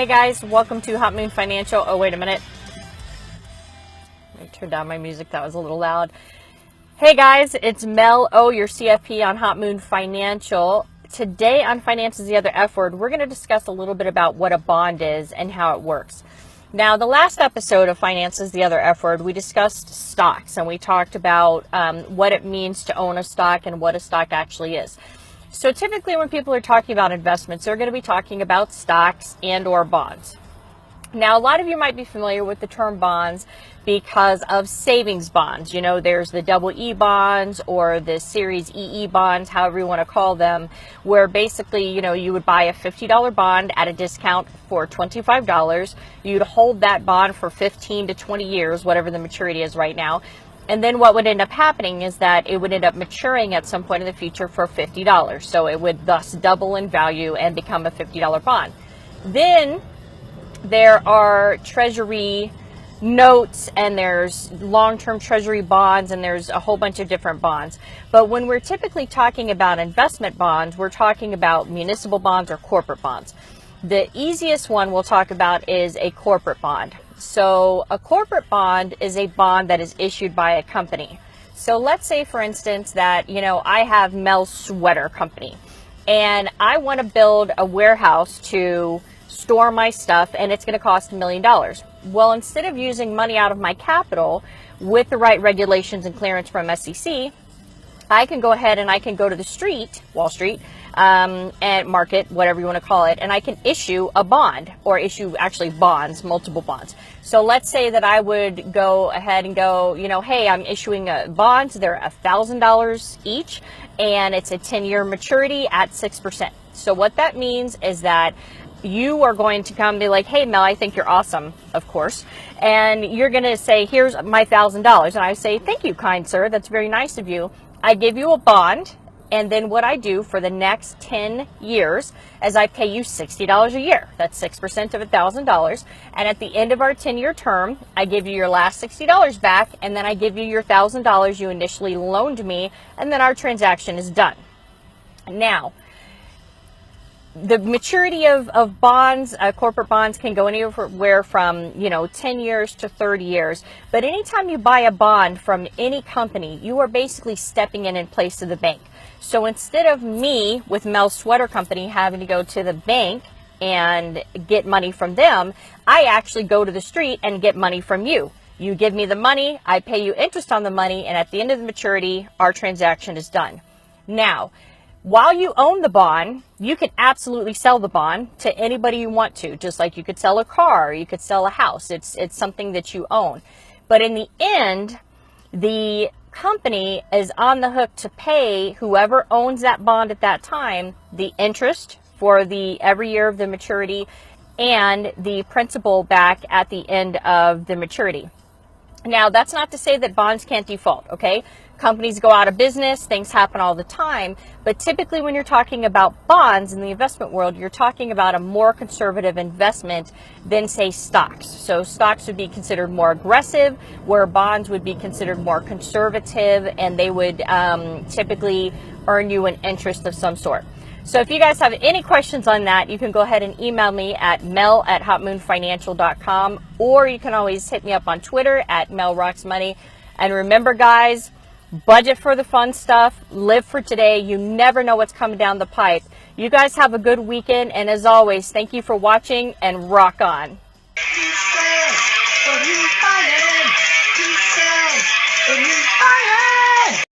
Hey guys, welcome to Hot Moon Financial. Oh, wait a minute. Let me turn down my music. That was a little loud. Hey guys, it's Mel O, your CFP on Hot Moon Financial. Today on Finance is the Other F Word, we're going to discuss a little bit about what a bond is and how it works. Now, the last episode of Finance is the Other F Word, we discussed stocks and we talked about what it means to own a stock and what a stock actually is. So typically when people are talking about investments, they're going to be talking about stocks and or bonds. Now, a lot of you might be familiar with the term bonds because of savings bonds. You know, there's the double E bonds or the Series EE bonds, however you want to call them, where basically, you know, you would buy a $50 bond at a discount for $25. You'd hold that bond for 15 to 20 years, whatever the maturity is right now. And then what would end up happening is that it would end up maturing at some point in the future for $50. So it would thus double in value and become a $50 bond. Then there are treasury notes and there's long-term treasury bonds and there's a whole bunch of different bonds. But when we're typically talking about investment bonds, we're talking about municipal bonds or corporate bonds. The easiest one we'll talk about is a corporate bond. So a corporate bond is a bond that is issued by a company. So let's say, for instance, that, you know, I have Mel's Sweater Company and I want to build a warehouse to store my stuff and it's going to cost $1 million. Well, instead of using money out of my capital with the right regulations and clearance from SEC, I can go ahead and I can go to the street, Wall Street, and market, whatever you want to call it, and I can issue a bond or issue actually bonds, multiple bonds. So let's say that I would go ahead and go, you know, hey, I'm issuing bonds. They're $1,000 each and it's a 10-year maturity at 6%. So what that means is that you are going to come and be like, hey, Mel, I think you're awesome, of course. And you're going to say, here's my $1,000. And I say, thank you, kind sir. That's very nice of you. I give you a bond. And then what I do for the next 10 years is I pay you $60 a year. That's 6% of $1,000. And at the end of our 10-year term, I give you your last $60 back. And then I give you your $1,000 you initially loaned me. And then our transaction is done. Now, the maturity of bonds, corporate bonds, can go anywhere from, you know, 10 years to 30 years. But anytime you buy a bond from any company, you are basically stepping in place of the bank. So instead of me with Mel's Sweater Company having to go to the bank and get money from them, I actually go to the street and get money from you. You give me the money, I pay you interest on the money, and at the end of the maturity, our transaction is done. Now, while you own the bond, you can absolutely sell the bond to anybody you want to, just like you could sell a car, or you could sell a house. It's something that you own. But in the end, the company is on the hook to pay whoever owns that bond at that time the interest for the every year of the maturity and the principal back at the end of the maturity. Now, that's not to say that bonds can't default, okay? Companies go out of business, things happen all the time, but typically when you're talking about bonds in the investment world, you're talking about a more conservative investment than, say, stocks. So stocks would be considered more aggressive, where bonds would be considered more conservative, and they would typically earn you an interest of some sort. So if you guys have any questions on that, you can go ahead and email me at mel@hotmoonfinancial.com, or you can always hit me up on Twitter at melrocksmoney. And remember, guys, budget for the fun stuff, live for today. You never know what's coming down the pipe. You guys have a good weekend, and as always, thank you for watching and rock on. He said,